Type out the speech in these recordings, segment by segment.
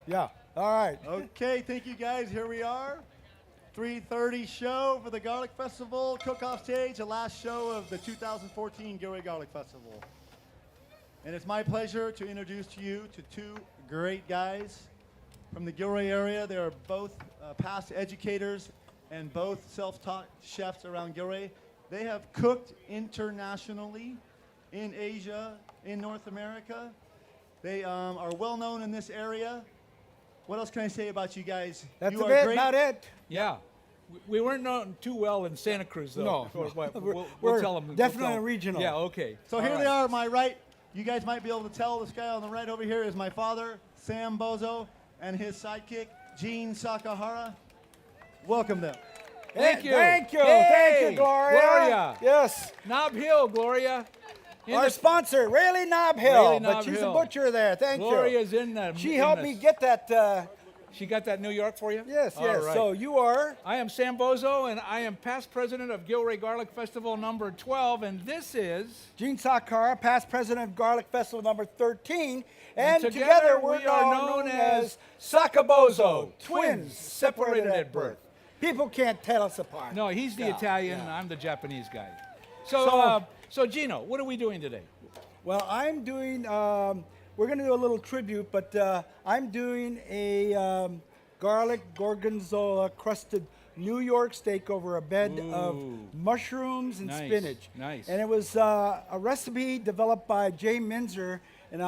Yeah. All right. Okay, thank you guys. Here we are. 3:30 show for the Garlic Festival. Cook-off stage, the last show of the 2014 Gilroy Garlic Festival. And it's my pleasure to introduce to you to two great guys from the Gilroy area. They are both past educators and both self-taught chefs around Gilroy. They have cooked internationally in Asia, in North America. They are well known in this area. What else can I say about you guys? That's you a are bit great. about it. Yeah. We weren't known too well in Santa Cruz, though. No. Or what? We're We'll tell them. definitely regional. Yeah, okay. So here they are on my right. You guys might be able to tell this guy on the right over here is my father, SakaBozzo, and his sidekick, Gene Sakahara. Welcome them. Thank you. Thank you. Hey, Thank you, Gloria. Gloria. Yes. Knob Hill, Gloria. In Our the- sponsor, Rayleigh Knob Hill. Rayleigh but Knob she's Hill. a butcher there. Thank you. Gloria's in the. She in helped the- me get that. She got that New York for you? Yes, All yes. right. So you are. I am SakaBozzo, and I am past president of Gilroy Garlic Festival number 12, and this is. Gene Sakahara, past president of Garlic Festival number 13. And together we're we are known as SakaBozzo, twins separated at birth. People can't tell us apart. No, he's the Yeah, Italian, yeah. and I'm the Japanese guy. So, So- Gino, what are we doing today? Well, I'm doing, we're going to do a little tribute, but I'm doing a garlic gorgonzola crusted New York steak over a bed of Ooh. mushrooms and Nice, spinach. nice. And it was a recipe developed by Jay Minzer, and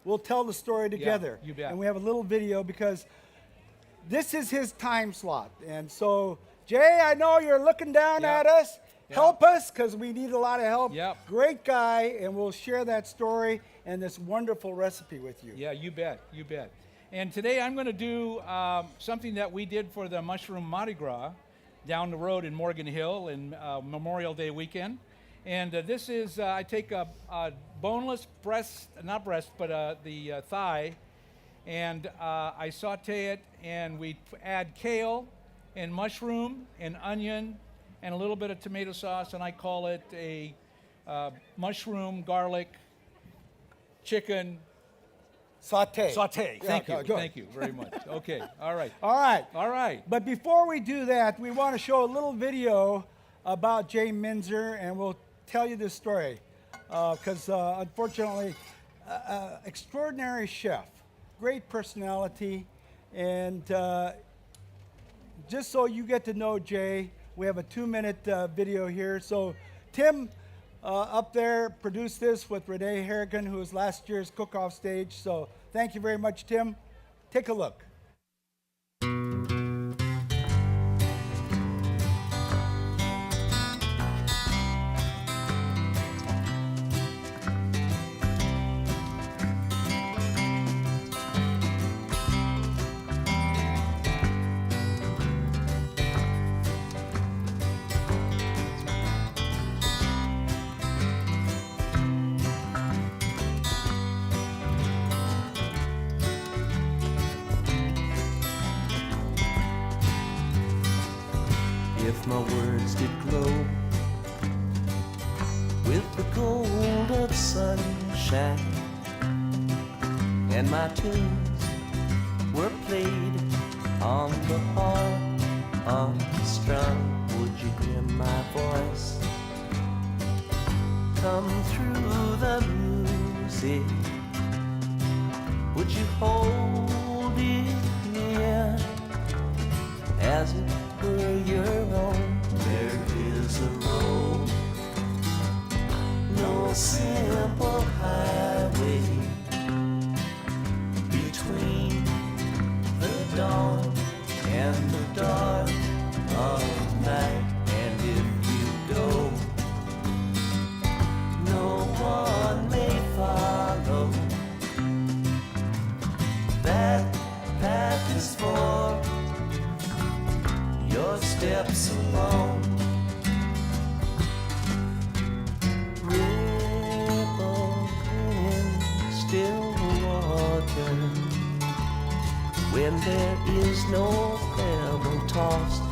we'll tell the story together. you bet. And we have a little video because this is his time slot. And so, Jay, I know you're looking down Yeah. at us. Yeah. Help us, because we need a lot of help. Yep. Great guy, and we'll share that story and this wonderful recipe with you. Yeah, you bet, you bet. And today I'm going to do something that we did for the Mushroom Mardi Gras down the road in Morgan Hill in Memorial Day weekend. And this is, I take a boneless breast, not breast, but the thigh, and I saute it, and we add kale and mushroom and onion and a little bit of tomato sauce, and I call it a mushroom, garlic, chicken, Saute. saute. Yeah, Thank you. good. Thank you very much. Okay. All right. All right. All right. But before we do that, we want to show a little video about Jay Minzer, and we'll tell you this story. Because unfortunately, extraordinary chef, great personality, and just so you get to know Jay, we have a 2-minute video here. So Tim up there produced this with Renee Harrigan, who was last year's cook-off stage. So thank you very much, Tim. Take a look. If my words did glow with the gold of sunshine, and my tunes were played on the harp unstrung, would you hear my voice come through the music? Would you hold it near as it were your own? There is a road, no simple highway between the dawn and the dark of night. And if you go, no one may follow. That path is for your steps alone. Ripple in still water, when there is no pebble tossed,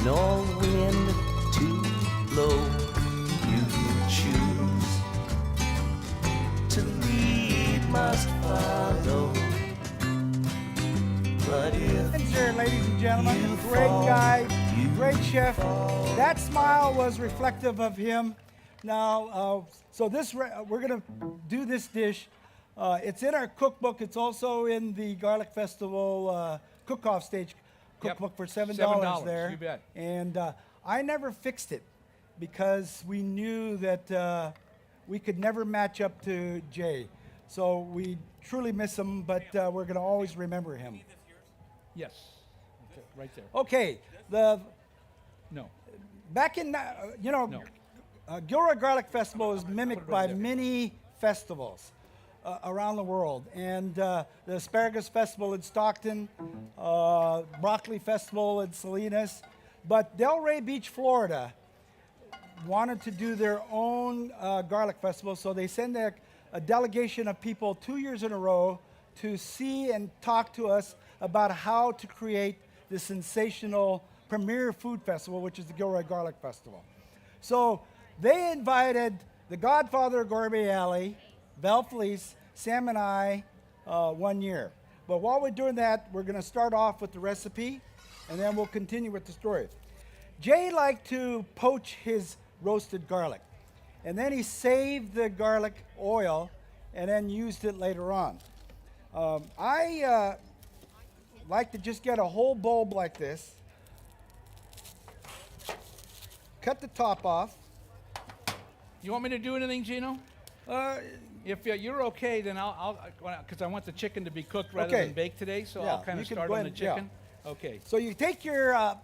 no wind to blow, you choose to lead, must follow. But if Minzer, ladies and gentlemen, great guy, great chef. That smile was reflective of him. Now, so we're gonna do this dish. It's in our cookbook. It's also in the Garlic Festival cook-off stage cookbook for $7 there. You bet. And I never fixed it because we knew that we could never match up to Jay. So we truly miss him, but we're gonna always remember him. Yes. Right there. Okay, No. back in, No. Gilroy Garlic Festival is mimicked Put it right by there. many festivals around the world. And the Asparagus Festival in Stockton, Broccoli Festival in Salinas. But Delray Beach, Florida wanted to do their own garlic festival, so they send a delegation of people 2 years in a row to see and talk to us about how to create the sensational premier food festival, which is the Gilroy Garlic Festival. So they invited the godfather of Gourmet Alley, Val Felice, Sam and I 1 year. But while we're doing that, we're going to start off with the recipe, and then we'll continue with the story. Jay liked to poach his roasted garlic, and then he saved the garlic oil and then used it later on. I like to just get a whole bulb like this, cut the top off. You want me to do anything, Gino? If you're okay, then I'll because I want the chicken to be cooked rather Okay. than baked today, so Yeah, I'll kind you of can start go on the ahead, yeah. chicken. Okay. So you take your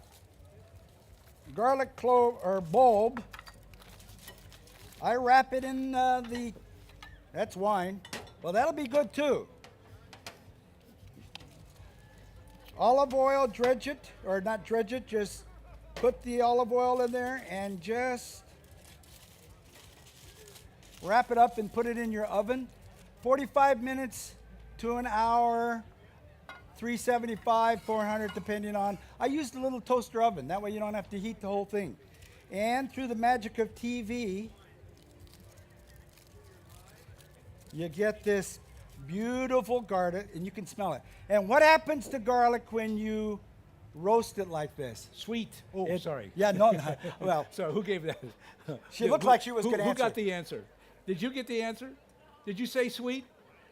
garlic clove or bulb. I wrap it in that's wine. Well, that'll be good too. Olive oil, dredge it, or not dredge it, just put the olive oil in there and just wrap it up and put it in your oven. 45 minutes to an hour, 375, 400, depending on. I used a little toaster oven. That way you don't have to heat the whole thing. And through the magic of TV, you get this beautiful garlic, and you can smell it. And what happens to garlic when you roast it like this? Sweet. Oh, It- sorry. Yeah, no. Well, Sorry, who gave that? She looked like she was gonna Who answer. got the answer? Did you get the answer? Did you say sweet?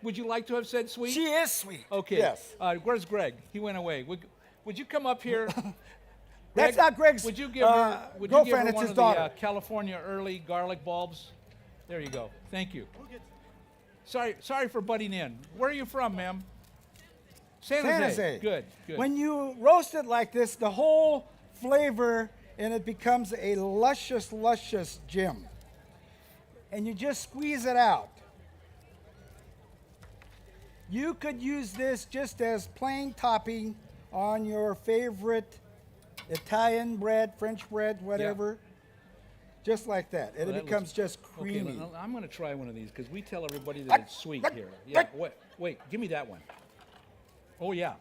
Would you like to have said sweet? she is sweet. Okay. Yes. Where's Greg? He went away. Would you come up here? That's Greg, not Greg's Would you give her, would you give girlfriend, her it's one his of daughter. the California early garlic bulbs? There you go. Thank you. Sorry for butting in. Where are you from, ma'am? San Jose. Good. Good. When you roast it like this, the whole flavor and it becomes a luscious, luscious gem. And you just squeeze it out. You could use this just as plain topping on your favorite Italian bread, French bread, whatever. Just like that. And Well, it that becomes looks- just Okay, creamy. I'm going to try one of these because we tell everybody that it's sweet here. Yeah. Wait. Give me that one. Oh yeah.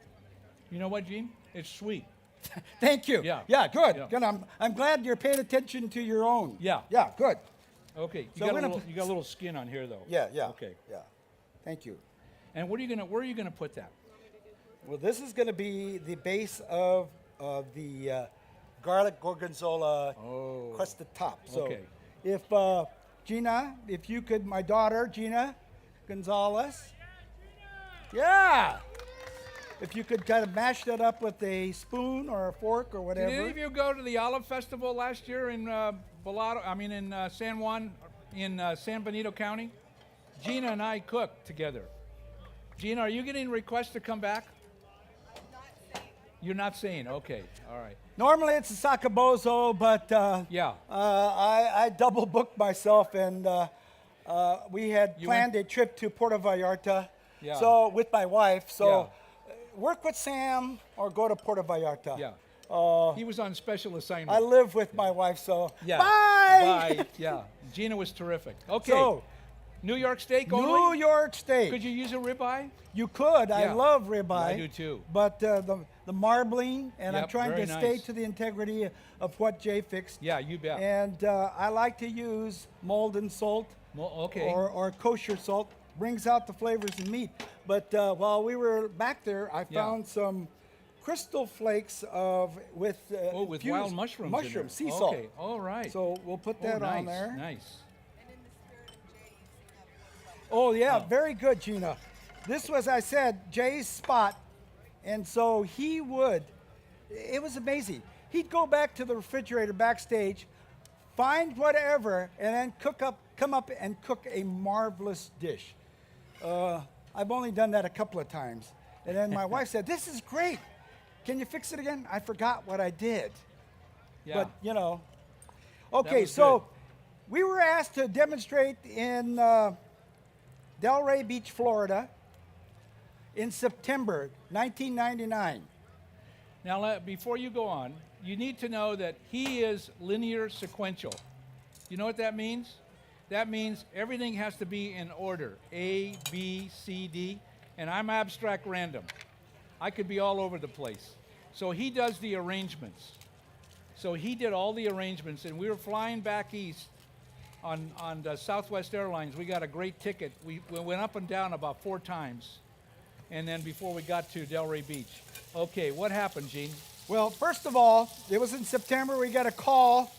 You know what, Gene? It's sweet. Thank you. Yeah. Yeah, good. Yeah. Good. I'm glad you're paying attention to your own. Yeah. Yeah, good. Okay. So we're gonna You got a little skin on here though. Yeah, yeah. Okay. Yeah. Thank you. And where are you gonna put that? Well, this is going to be the base of the garlic gorgonzola crusted top. So Okay. if Gina, if you could, my daughter, Gina Gonzalez. Yeah. If you could kind of mash that up with a spoon or a fork or whatever. Did any of you go to the Olive Festival last year in San Juan, in San Benito County? Gina and I cooked together. Gina, are you getting requests to come back? You're not saying. Okay. All right. Normally it's a SakaBozzo, but Yeah. I double booked myself, and we had You planned went- a trip to Puerto Vallarta. Yeah. So with my wife, so Yeah. work with Sam or go to Puerto Vallarta. Yeah. He was on special assignment. I live with my wife, so Yeah. bye. Bye. Yeah. Gina was terrific. Okay. So New York steak New only? York steak. Could you use a ribeye? You could. I Yeah. love ribeye. I do too. But the marbling, and I'm Yep, trying to very stay nice. to the integrity of what Jay fixed. Yeah, you bet. And I like to use molten salt Okay. or kosher salt. brings out the flavors in meat. But while we were back there, I found some crystal flakes with with fused wild mushrooms. mushrooms, sea in there. salt. Okay, all right. So we'll put that nice, on there. Nice. Oh yeah, very good, Gina. This was, I said, Jay's spot, and so he would. It was amazing. He'd go back to the refrigerator backstage, find whatever, and then come up and cook a marvelous dish. I've only done that a couple of times, and then my wife said, "This is great. Can you fix it again?" I forgot what I did. Yeah. But you know. Okay, was so good. we were asked to demonstrate in Delray Beach, Florida, in September 1999. Now, before you go on, you need to know that he is linear sequential. You know what that means? That means everything has to be in order, A, B, C, D, and I'm abstract random. I could be all over the place. So he does the arrangements. So he did all the arrangements, and we were flying back east on the Southwest Airlines. We got a great ticket. We went up and down about 4 times, and then before we got to Delray Beach. Okay, what happened, Gene? Well, first of all, it was in September. We got a call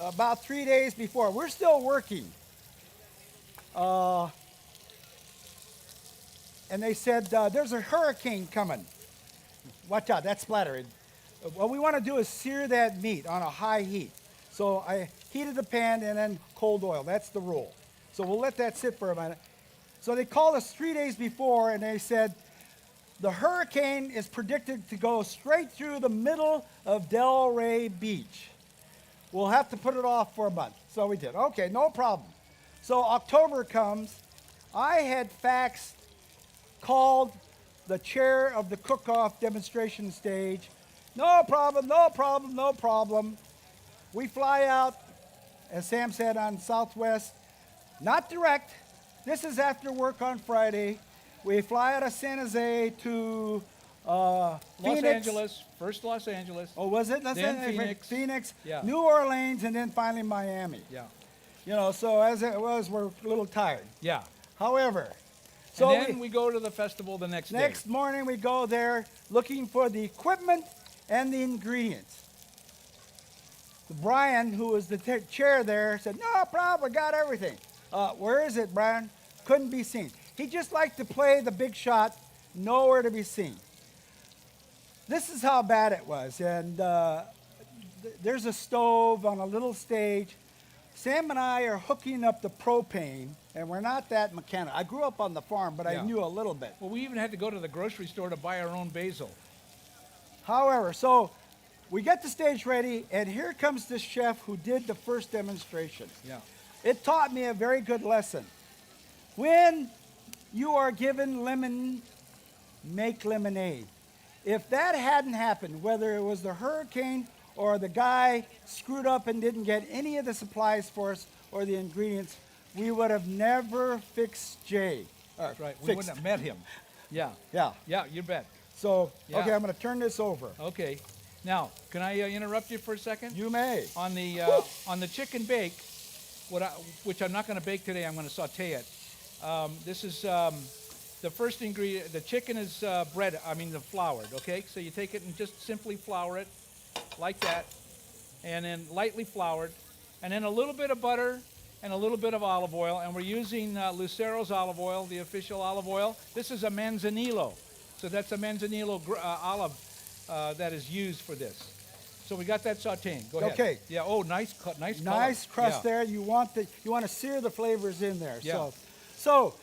about 3 days before. We're still working. And they said, there's a hurricane coming. Watch out, that's splattering. What we want to do is sear that meat on a high heat. So I heated the pan and then cold oil. That's the rule. So we'll let that sit for a minute. So they called us 3 days before, and they said, the hurricane is predicted to go straight through the middle of Delray Beach. We'll have to put it off for a month. So we did. Okay, no problem. So October comes. I had called the chair of the cook-off demonstration stage. No problem, no problem, no problem. We fly out, as Sam said, on Southwest. Not direct. This is after work on Friday. We fly out of San Jose to Los Phoenix. Angeles, first Los Angeles. Oh, was it? Then Phoenix. Phoenix, Yeah. New Orleans, and then finally Miami. Yeah. You know, so as it was, we're a little tired. Yeah. However, so And then we go to the festival the next day. next morning we go there looking for the equipment and the ingredients. Brian, who was the chair there, said, no problem, we got everything. Where is it, Brian? Couldn't be seen. He just liked to play the big shot, nowhere to be seen. This is how bad it was. And there's a stove on a little stage. Sam and I are hooking up the propane, and we're not that mechanical. I grew up on the farm, but I Yeah. knew a little bit. Well, we even had to go to the grocery store to buy our own basil. However, so we get the stage ready, and here comes this chef who did the first demonstration. Yeah. It taught me a very good lesson. When you are given lemon, make lemonade. If that hadn't happened, whether it was the hurricane or the guy screwed up and didn't get any of the supplies for us or the ingredients, we would have never fixed Jay. That's right. We wouldn't have met him. Yeah. Yeah. Yeah, you bet. So, Yeah. okay, I'm going to turn this over. Okay. Now, can I interrupt you for a second? You may. On the chicken bake, which I'm not going to bake today, I'm going to saute it. This is the first ingredient. The chicken is floured. Okay, so you take it and just simply flour it like that, and then lightly floured, and then a little bit of butter and a little bit of olive oil, and we're using Lucero's olive oil, the official olive oil. This is a Manzanillo, so that's a Manzanillo olive that is used for this. So we got that sauteing. Go ahead. Okay. Yeah. Oh, nice cut. Nice Nice color. crust Yeah. there. You want to sear the flavors in there. Yeah. So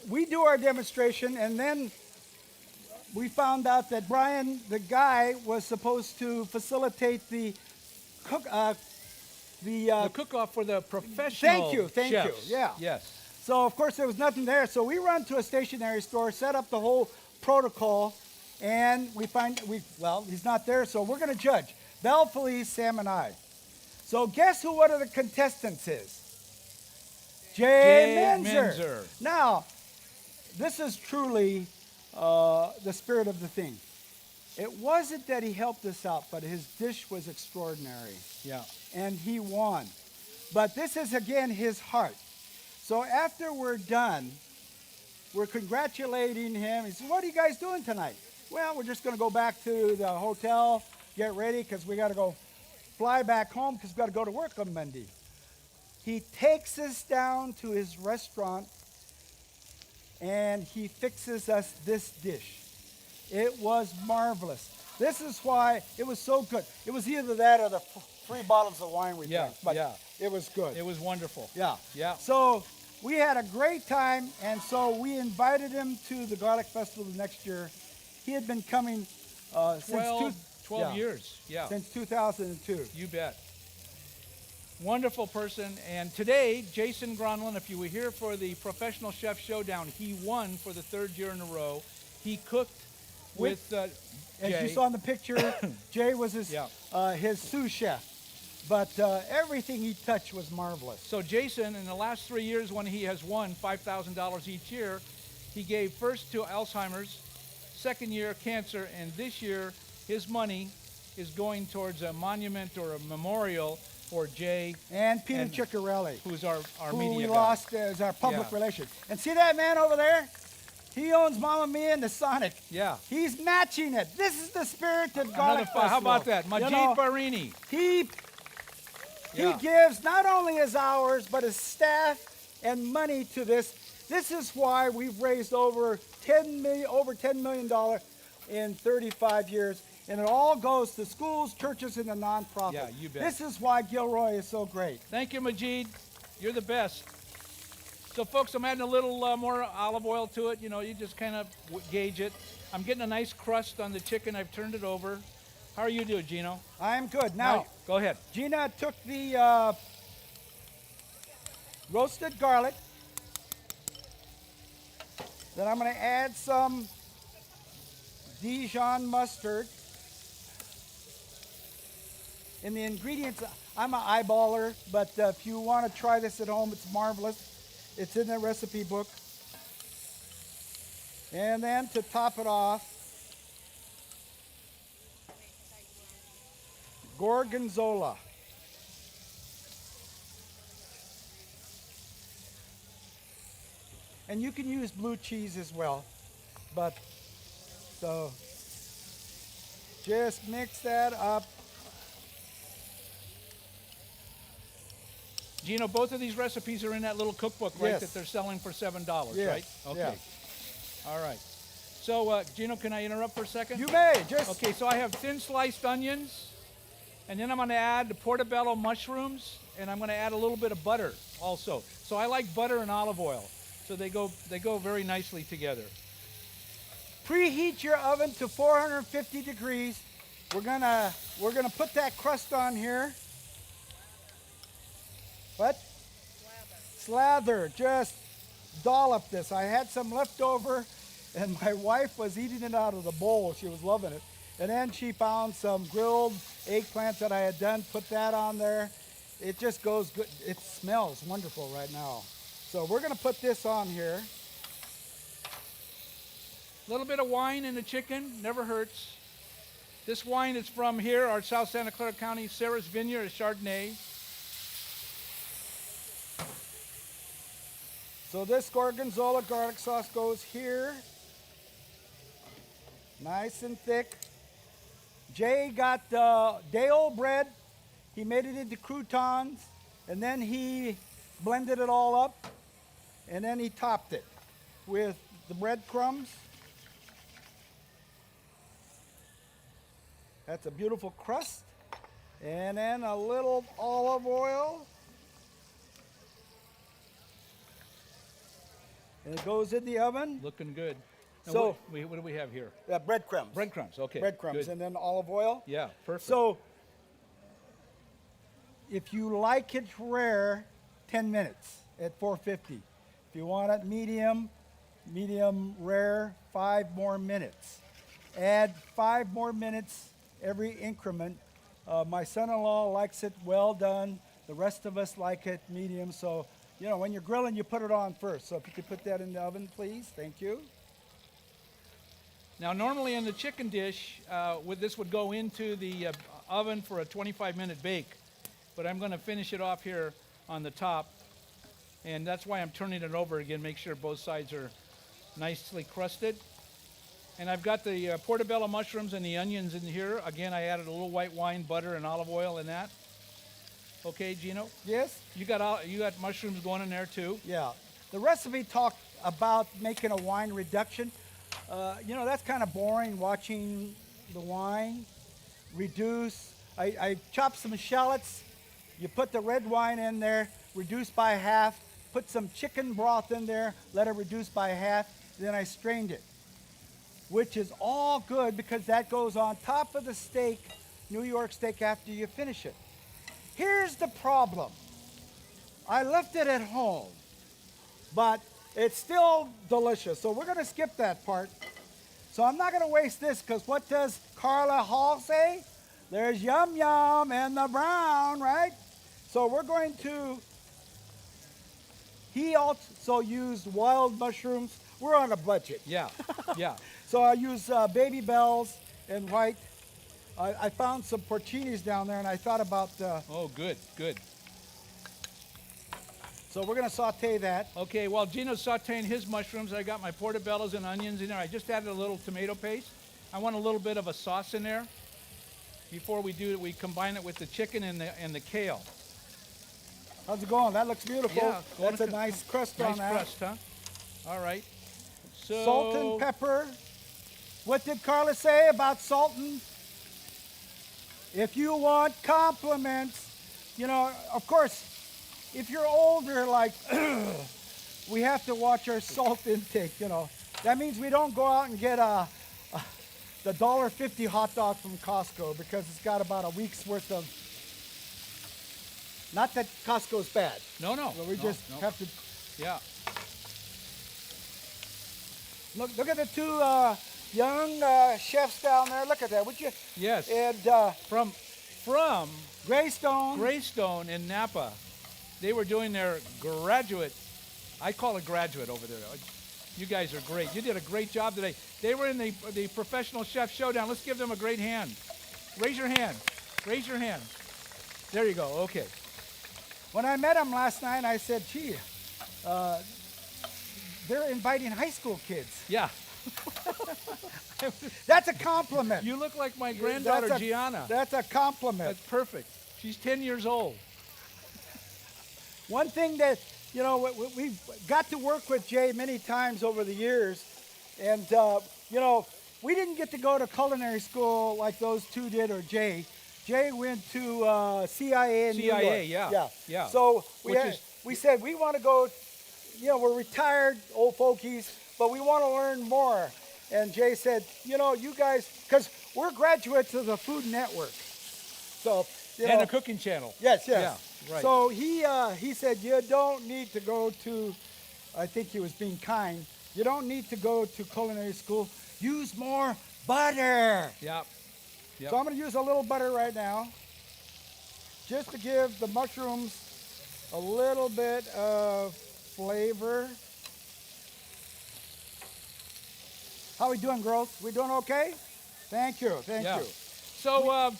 we do our demonstration, and then we found out that Brian, the guy, was supposed to facilitate the cook-off for the professional Thank you. chefs. Yeah. Yes. So of course there was nothing there. So we run to a stationery store, set up the whole protocol, and he's not there. So we're going to judge. Belle, Felice, Sam, and I. So guess who one of the contestants is? Jay Minzer. Now, this is truly the spirit of the thing. It wasn't that he helped us out, but his dish was extraordinary. Yeah. And he won. But this is, again, his heart. So after we're done, we're congratulating him. He says, "What are you guys doing tonight?" "Well, we're just going to go back to the hotel, get ready, because we got to go fly back home because we got to go to work on Monday." He takes us down to his restaurant and he fixes us this dish. It was marvelous. This is why it was so good. It was either that or the 3 bottles of wine we drank, but it was good. It was wonderful. Yeah. Yeah. So we had a great time, and so we invited him to the Garlic Festival the next year. He had been coming 12 years. Yeah. Since 2002. You bet. Wonderful person. And today, Jason Gronlund, if you were here for the Professional Chef Showdown, he won for the 3rd year in a row. He cooked with As Jay. you saw in the picture, Jay was his sous chef. But everything he touched was marvelous. So Jason, in the last 3 years when he has won $5,000 each year, he gave first to Alzheimer's, second year cancer, and this year his money is going towards a monument or a memorial for Jay. And Peter Ciccarelli, who's our who media we guy. lost as our public relations. And see that man over there? He owns Mamma Mia and the Sonic. Yeah. He's matching it. This is the spirit of Garlic Festival. How about that? Majid Barini. He gives not only his hours, but his staff and money to this. This is why we've raised over $10 million in 35 years. And it all goes to schools, churches, and the nonprofit. Yeah, you bet. This is why Gilroy is so great. Thank you, Majid. You're the best. So, folks, I'm adding a little more olive oil to it. You know, you just kind of gauge it. I'm getting a nice crust on the chicken. I've turned it over. How are you doing, Gino? I'm good. Now, go ahead. Gina took the roasted garlic. Then I'm going to add some Dijon mustard. And the ingredients, I'm an eyeballer, but if you want to try this at home, it's marvelous. It's in the recipe book. And then to top it off, gorgonzola. And you can use blue cheese as well. But so just mix that up. Gino, both of these recipes are in that little cookbook, right, Yes. that they're selling for $7, Yes. right? Okay. Yeah. All right. So, Gino, can I interrupt for a second? You may. Just Okay, so I have thin sliced onions, and then I'm going to add the portobello mushrooms, and I'm going to add a little bit of butter also. So I like butter and olive oil, so they go very nicely together. preheat your oven to 450 degrees. We're gonna put that crust on here. What? Slather. Just dollop this. I had some left over, and my wife was eating it out of the bowl. She was loving it. And then she found some grilled eggplants that I had done, put that on there. It just goes good. It smells wonderful right now. So we're gonna put this on here. A little bit of wine in the chicken, never hurts. This wine is from here, our South Santa Clara County, Sarah's Vineyard, a Chardonnay. So this gorgonzola garlic sauce goes here. Nice and thick. Jay got day-old bread. He made it into croutons, and then he blended it all up, and then he topped it with the breadcrumbs. That's a beautiful crust. And then a little olive oil. And it goes in the oven. Looking good. Now So- what do we have here? Breadcrumbs. Breadcrumbs, okay. Breadcrumbs, good. and then olive oil. Yeah, perfect. So, if you like it rare, 10 minutes at 450. If you want it medium rare, 5 more minutes. Add 5 more minutes every increment. My son-in-law likes it well done. The rest of us like it medium. So, you know, when you're grilling, you put it on first. So if you could put that in the oven, please. Thank you. Now, normally in the chicken dish, this would go into the oven for a 25-minute bake, but I'm going to finish it off here on the top. And that's why I'm turning it over again, make sure both sides are nicely crusted. And I've got the portobello mushrooms and the onions in here. Again, I added a little white wine, butter, and olive oil in that. Okay, Gino? Yes? You got mushrooms going in there too? Yeah. The recipe talked about making a wine reduction. You know, that's kind of boring, watching the wine reduce. I chopped some shallots. You put the red wine in there, reduce by half. Put some chicken broth in there, let it reduce by half. Then I strained it, which is all good because that goes on top of the steak, New York steak, after you finish it. Here's the problem. I left it at home, but it's still delicious. So we're gonna skip that part. So I'm not gonna waste this because what does Carla Hall say? There's yum yum in the brown, right? So we're going to, he also used wild mushrooms. We're on a budget. Yeah, yeah. So I use baby bells and white. I found some porcinis down there and I thought about, Oh, good, good. so we're gonna saute that. Okay, while Gino's sauteing his mushrooms, I got my portobellos and onions in there. I just added a little tomato paste. I want a little bit of a sauce in there. Before we do it, we combine it with the chicken and the kale. How's it going? That looks beautiful. Yeah, That's a nice crust on Nice that. crust, huh? All right. So Salt and pepper. What did Carla say about salt and? If you want compliments, you know, of course, if you're older, like, we have to watch our salt intake, you know. That means we don't go out and get the $1.50 hot dog from Costco because it's got about a week's worth of, not that Costco's bad. No, no. But we no, just no. have to, Yeah. look at the two young chefs down there. Look at that, would you? Yes. And From Greystone. Greystone in Napa, they were doing their graduate. I call it graduate over there. You guys are great. You did a great job today. They were in the Professional Chef Showdown. Let's give them a great hand. Raise your hand. Raise your hand. There you go. Okay. When I met them last night, I said, gee, they're inviting high school kids. Yeah. That's a compliment. You look like my granddaughter, That's Gianna. That's a compliment. That's perfect. She's 10 years old. One thing that, you know, we've got to work with Jay many times over the years. And, you know, we didn't get to go to culinary school like those two did, or Jay. Jay went to CIA in New York. CIA, yeah. Yeah. So Which we said we want to go, you know, we're retired old folkies, but we want to learn more. And Jay said, you know, you guys, because we're graduates of the Food Network. So, you And know, a cooking channel. yes. Yeah, right. So he said, you don't need to go to, I think he was being kind, you don't need to go to culinary school. Use more butter. Yeah. Yep. So I'm going to use a little butter right now, just to give the mushrooms a little bit of flavor. How we doing, girls? We doing okay? Thank you, thank you. So,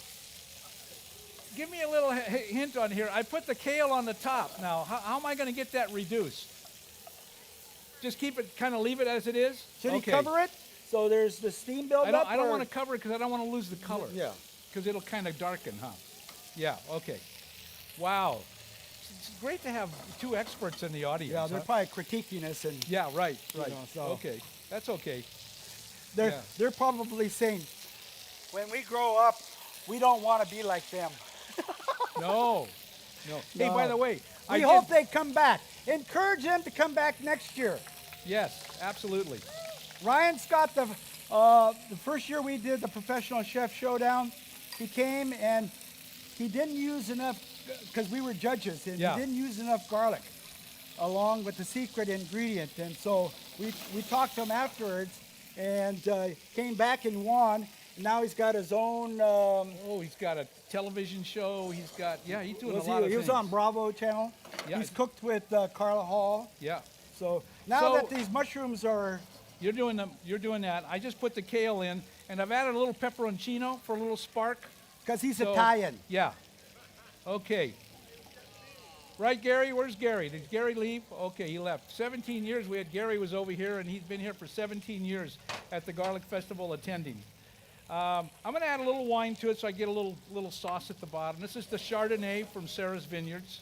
give me a little hint on here. I put the kale on the top. Now, how am I going to get that reduced? Just keep it, kind of leave it as it is? Should he cover it? So there's the steam buildup? I don't want to cover it because I don't want to lose the color. Yeah. Because it'll kind of darken, huh? Yeah, okay. Wow. It's great to have two experts in the audience. Yeah, they're huh? probably critiquing us, and Yeah, right, right. know, so- Okay, that's okay. they're probably saying, when we grow up, we don't want to be like them. No, no. Hey, by the way, We hope they come back. Encourage them to come back next year. Yes, absolutely. Ryan Scott, the first year we did the Professional Chef Showdown, he came and he didn't use enough, because we were judges, and Yeah. he didn't use enough garlic along with the secret ingredient. And so we talked to him afterwards, and came back and won. Now he's got his own. Oh, he's got a television show. He's got, he's doing a lot of things. He was on Bravo channel. Yeah. He's cooked with Carla Hall. Yeah. So now So- that these mushrooms are, You're doing that. I just put the kale in, and I've added a little pepperoncino for a little spark. because he's So- Italian. Yeah. Okay. Right, Gary? Where's Gary? Did Gary leave? Okay, he left. 17 years we had. Gary was over here, and he's been here for 17 years at the Garlic Festival attending. I'm going to add a little wine to it so I get a little sauce at the bottom. This is the Chardonnay from Sarah's Vineyards,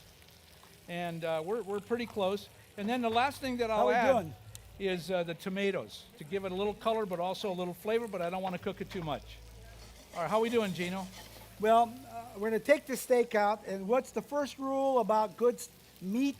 and we're pretty close. And then the last thing that How I'll we add doing? is the tomatoes to give it a little color, but also a little flavor. But I don't want to cook it too much. All right, how we doing, Gino? Well, we're going to take the steak out, and what's the first rule about good meat?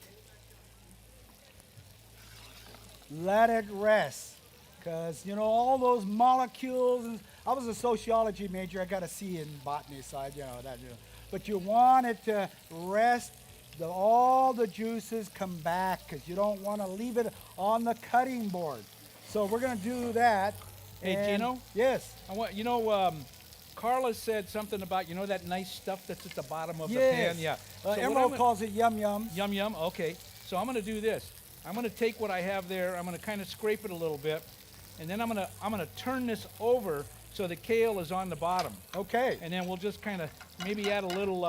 Let it rest, because you know all those molecules. And I was a sociology major. I got a C in botany, side, you know that. You know. But you want it to rest. All the juices come back, because you don't want to leave it on the cutting board. So we're going to do that. Hey, and Gino? Yes. I want Carla said something about that nice stuff that's at the bottom of Yes. the pan. Yeah. So what Emerald I'm calls it yum yum. Yum yum. Okay. So I'm going to do this. I'm going to take what I have there. I'm going to kind of scrape it a little bit, and then I'm going to turn this over so the kale is on the bottom. Okay. And then we'll just kind of maybe add a little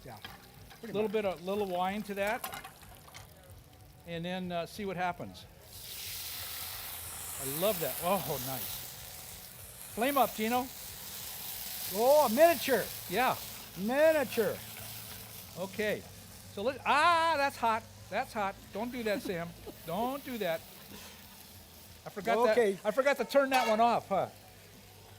Yeah. little wine to that, and then see what happens. I love that. Oh, nice. Flame up, Gino. Oh, a miniature. Yeah. Miniature. Okay. So that's hot. That's hot. Don't do that, Sam. Don't do that. I forgot Okay. that. I forgot to turn that one off, huh?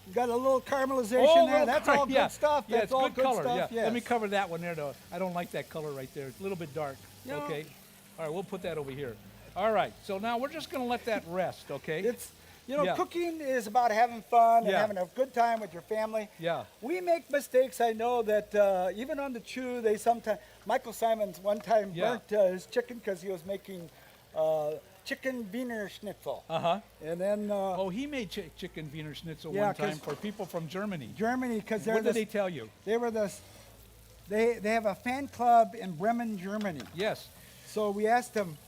You got a little caramelization Oh, there. little That's color, all good yeah. stuff. Yeah, That's it's all good color. stuff. Yeah. Yes. Let me cover that one there, though. I don't like that color right there. It's a little bit dark. No. Okay. All right, we'll put that over here. All right. So now we're just going to let that rest, okay? It's Yeah. cooking is about having fun and Yeah. having a good time with your family. Yeah. We make mistakes. I know that even on the chew, they sometimes. Michael Simons one time Yeah. burnt his chicken because he was making chicken Wiener Schnitzel. Uh-huh. And then Oh, he made chicken Wiener Schnitzel Yeah, one time 'cause for people from Germany. Germany, because they're What did they tell you? they have a fan club in Bremen, Germany. Yes. So we asked them,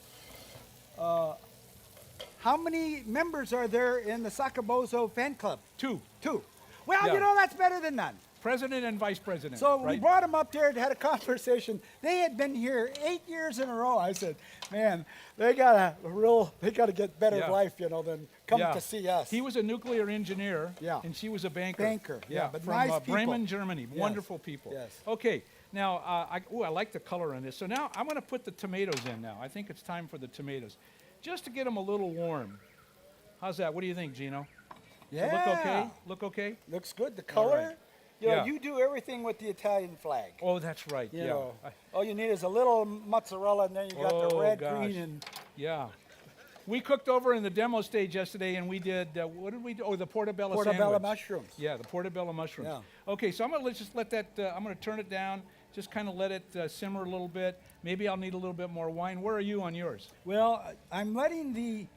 how many members are there in the SakaBozzo fan club? 2. 2. Well, Yeah. that's better than none. President and vice president. So we right? brought them up there and had a conversation. They had been here 8 years in a row. I said, man, they got to get better Yeah. life, than come Yeah. to see us. He was a nuclear engineer, Yeah. and she was a banker. Banker, yeah, but from nice people. Bremen, Germany. Yes. Wonderful people. Yes. Okay, now, I like the color on this. So now I'm going to put the tomatoes in now. I think it's time for the tomatoes, just to get them a little warm. How's that? What do you think, Gino? yeah. So look okay? Look okay? Looks good. The All color, right. you know, Yeah. you do everything with the Italian flag. Oh, that's right. You yeah. know, all you need is a little mozzarella, and then you got the Oh, red, gosh. green, and Yeah. We cooked over in the demo stage yesterday, and we did, what did we do? Oh, the portobello portobello sandwich. mushrooms. Yeah, the portobello mushrooms. Yeah. Okay, so I'm going to just let that, I'm going to turn it down, just kind of let it simmer a little bit. Maybe I'll need a little bit more wine. Where are you on yours? Well, I'm letting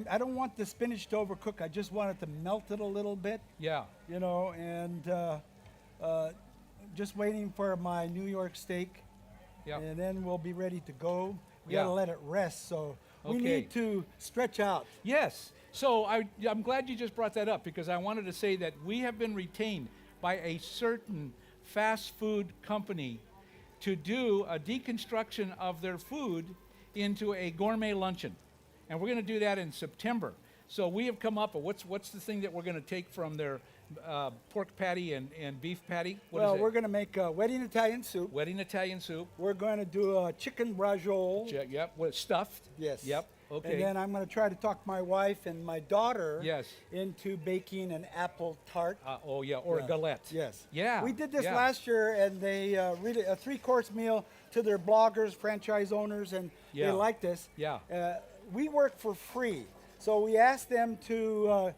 I don't want the spinach to overcook. I just want it to melt it a little bit, Yeah. and just waiting for my New York steak, Yeah. and then we'll be ready to go. We Yeah. gotta let it rest, so we Okay. need to stretch out. Yes. So I'm glad you just brought that up, because I wanted to say that we have been retained by a certain fast food company to do a deconstruction of their food into a gourmet luncheon. And we're going to do that in September. So we have come up with what's the thing that we're going to take from their pork patty and beef patty? What is Well, it? we're gonna make a wedding Italian soup. Wedding Italian soup. We're going to do a chicken braciole. Yep. With stuffed. Yes. Yep. Okay. And then I'm going to try to talk my wife and my daughter Yes. into baking an apple tart. Oh yeah, or a Yeah. galette. Yes. Yeah. We did this yeah. last year, and they really a 3-course meal to their bloggers, franchise owners, and Yeah. they liked this. Yeah. We work for free, so we asked them to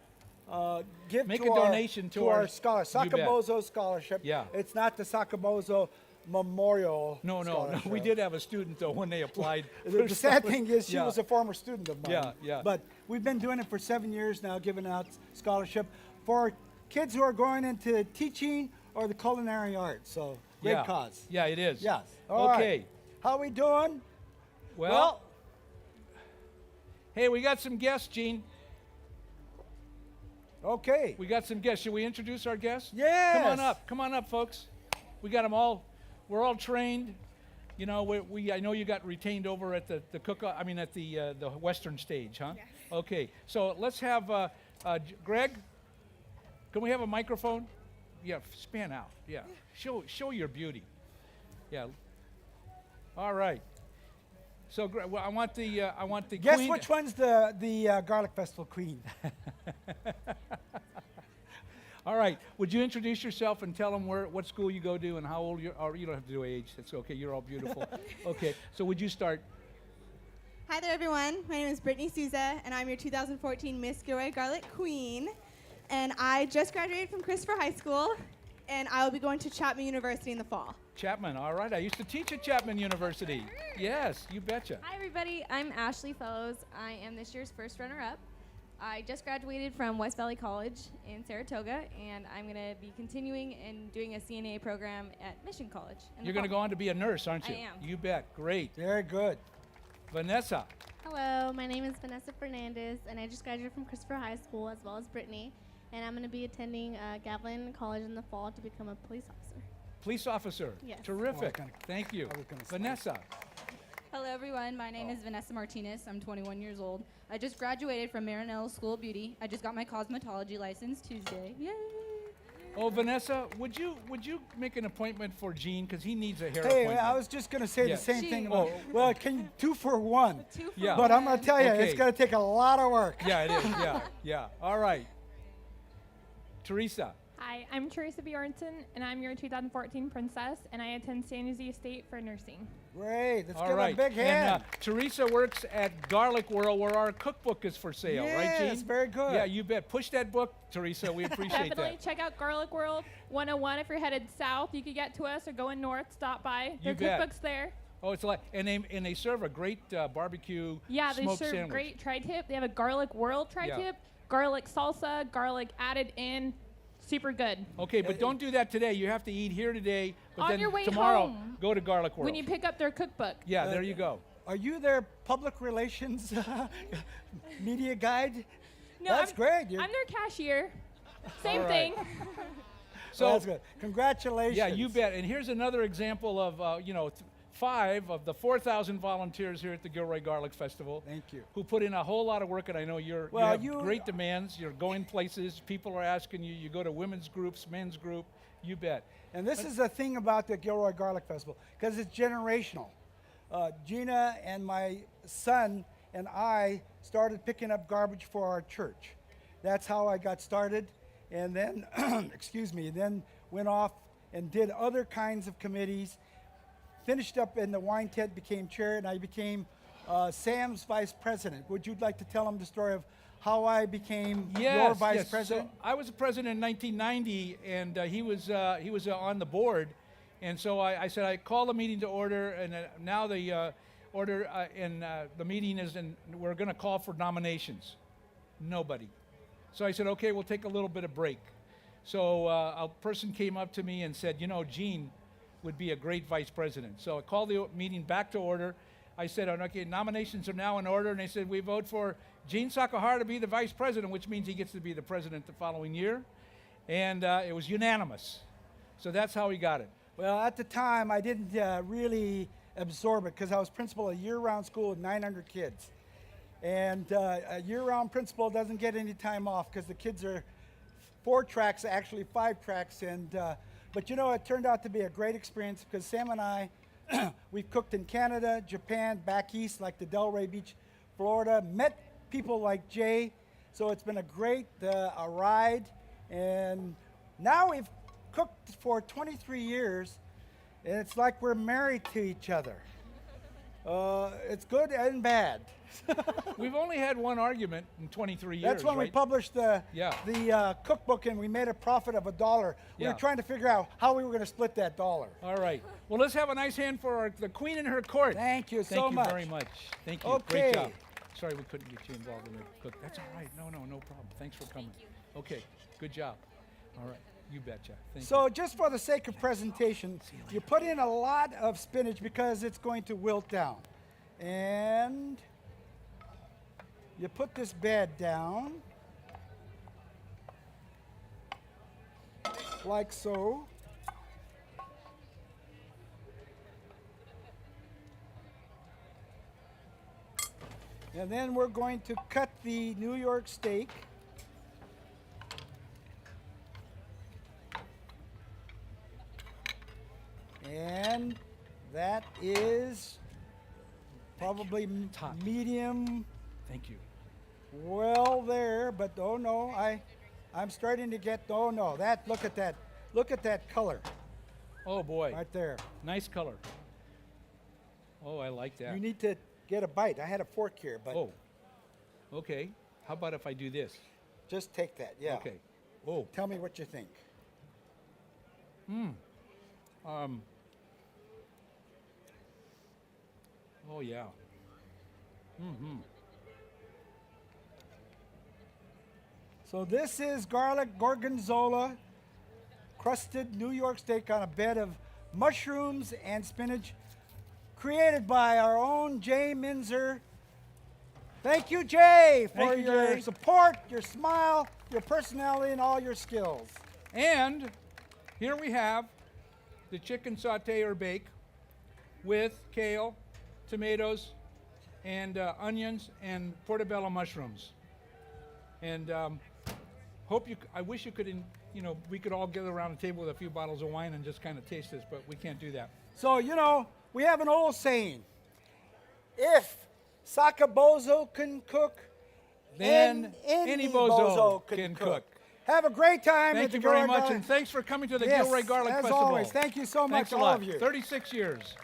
give Make to a our, donation to our our- scholar, you bet. SakaBozzo scholarship. Yeah. It's not the SakaBozzo Memorial. No. Scholarship. We did have a student though when they applied. The sad thing is, she Yeah. was a former student of mine. Yeah, yeah. But we've been doing it for 7 years now, giving out scholarship for kids who are going into teaching or the culinary arts. So great Yeah. cause. Yeah, it is. Yes. All right. Okay. How we doing? Well, hey, we got some guests, Gene. Okay. We got some guests. Should we introduce our guests? Yes. Come on up. Come on up, folks. We got them all. We're all trained. You know, I know you got retained over at the cook. I mean, at the Western stage, huh? Yes. Okay. So let's have Greg. Can we have a microphone? Yeah, span out. Yeah, show your beauty. Yeah. All right. So well, I want the Guess queen. which one's the Garlic Festival queen? All right. Would you introduce yourself and tell them what school you go to and how old you are? Or you don't have to do age. That's okay. You're all beautiful. Okay. So would you start? Hi there, everyone. My name is Brittany Souza, and I'm your 2014 Miss Gilroy Garlic Queen. And I just graduated from Christopher High School, and I will be going to Chapman University in the fall. Chapman. All right. I used to teach at Chapman University. Yes, you betcha. Hi everybody, I'm Ashley Fellows. I am this year's first runner-up. I just graduated from West Valley College in Saratoga, and I'm going to be continuing and doing a CNA program at Mission College. You're going to go on to be a nurse, aren't you? I am. You bet. Great. Very good. Vanessa. Hello, my name is Vanessa Fernandez, and I just graduated from Christopher High School as well as Brittany, and I'm going to be attending Gavilan College in the fall to become a police officer. Police officer. Yes. Terrific. gonna- Thank you. I was gonna say. Vanessa. Hello everyone, my name is Vanessa Martinez. I'm 21 years old. I just graduated from Marinello School of Beauty. I just got my cosmetology license Tuesday. Yay! Oh, Vanessa, would you make an appointment for Gene because he needs a hair Hey, appointment? I was just going to say Yeah. the same Gee. thing. About, well, can you 2 for 1? Two for Yeah. But I'm going one. to tell you, Okay. it's going to take a lot of work. Yeah, it is. Yeah, yeah. All right. Teresa. Hi, I'm Teresa Bjornson, and I'm your 2014 Princess, and I attend San Jose State for nursing. Great. Let's All give right. a big And hand. Teresa works at Garlic World where our cookbook is for sale, right, Gene? Yes, very good. Yeah, you bet. Push that book, Teresa. We appreciate Definitely that. check out Garlic World 101 if you're headed south. You could get to us or going north, stop by. You Their bet. cookbook's there. Oh, it's a lot. And they serve a great barbecue Yeah, they smoked serve sandwich. great tri-tip. They have a Garlic World tri-tip, garlic salsa, garlic added in. Super good. Okay, but don't do that today. You have to eat here today. But On then your way tomorrow, home. go to Garlic World. When you pick up their cookbook. Yeah, there you go. Are you their public relations media guide? No, That's I'm, great. You're- I'm their cashier. Same All right. thing. So Well, that's good. Congratulations. yeah, you bet. And here's another example of 5 of the 4,000 volunteers here at the Gilroy Garlic Festival. Thank you. Who put in a whole lot of work, and I know you Well, have you- great demands. You're going places. People are asking you. You go to women's groups, men's group. You bet. And this is the thing about the Gilroy Garlic Festival, because it's generational. Gina and my son and I started picking up garbage for our church. That's how I got started. And then, excuse me, then went off and did other kinds of committees. Finished up in the wine tent, became chair, and I became Sam's vice president. Would you like to tell him the story of how I became your vice president? So I was the president in 1990, and he was on the board, and so I said I call the meeting to order, and now the order and the meeting is, and we're going to call for nominations. Nobody. So I said, okay, we'll take a little bit of break. So a person came up to me and said, Gene would be a great vice president. So I called the meeting back to order. I said, okay, nominations are now in order. And they said, we vote for Gene Sakahara to be the vice president, which means he gets to be the president the following year. And it was unanimous. So that's how he got it. Well, at the time, I didn't really absorb it because I was principal of a year-round school with 900 kids. And a year-round principal doesn't get any time off because the kids are 4 tracks, actually 5 tracks. And but it turned out to be a great experience because Sam and I, we've cooked in Canada, Japan, back east like the Delray Beach, Florida, met people like Jay. So it's been a great a ride. And now we've cooked for 23 years, and it's like we're married to each other. It's good and bad. We've only had one argument in 23 years. That's when we right? published the Yeah. cookbook, and we made a profit of $1. We Yeah. were trying to figure out how we were going to split that $1. All right. Well, let's have a nice hand for the queen and her court. Thank you Thank so you much. very much. Thank you. Okay. Great job. Sorry we couldn't get you involved in the cook. That's all right. No problem. Thanks for coming. Okay. Good job. All right. You betcha. Thank So just for the sake of presentation, you put in a lot of spinach because it's going to wilt down. And you put this bed down, like so. And then we're going to cut the New York steak. And that is probably medium Thank you. well there, but oh no, I'm starting to get, oh no, look at that color Oh boy, right there. nice color. Oh, I like that. You need to get a bite. I had a fork here, but Oh, okay. How about if I do this? just take that, yeah. Okay. Oh, Tell me what you think. oh yeah. So this is garlic gorgonzola crusted New York steak on a bed of mushrooms and spinach, created by our own Jay Minzer. Thank you, Jay, for Thank you, your Jay. support, your smile, your personality, and all your skills. And here we have the chicken saute or bake with kale, tomatoes, and onions and portobello mushrooms. And I wish you could, we could all get around a table with a few bottles of wine and just kind of taste this, but we can't do that. So, we have an old saying. If SakaBozzo can cook, Then any any bozo bozo can cook. Have a great time. Thank at the you very Gilroy much, Garlic. and thanks for coming to the Yes, Gilroy Garlic as Festival. always. Thank you so much, Thanks a all lot. of you. 36 years.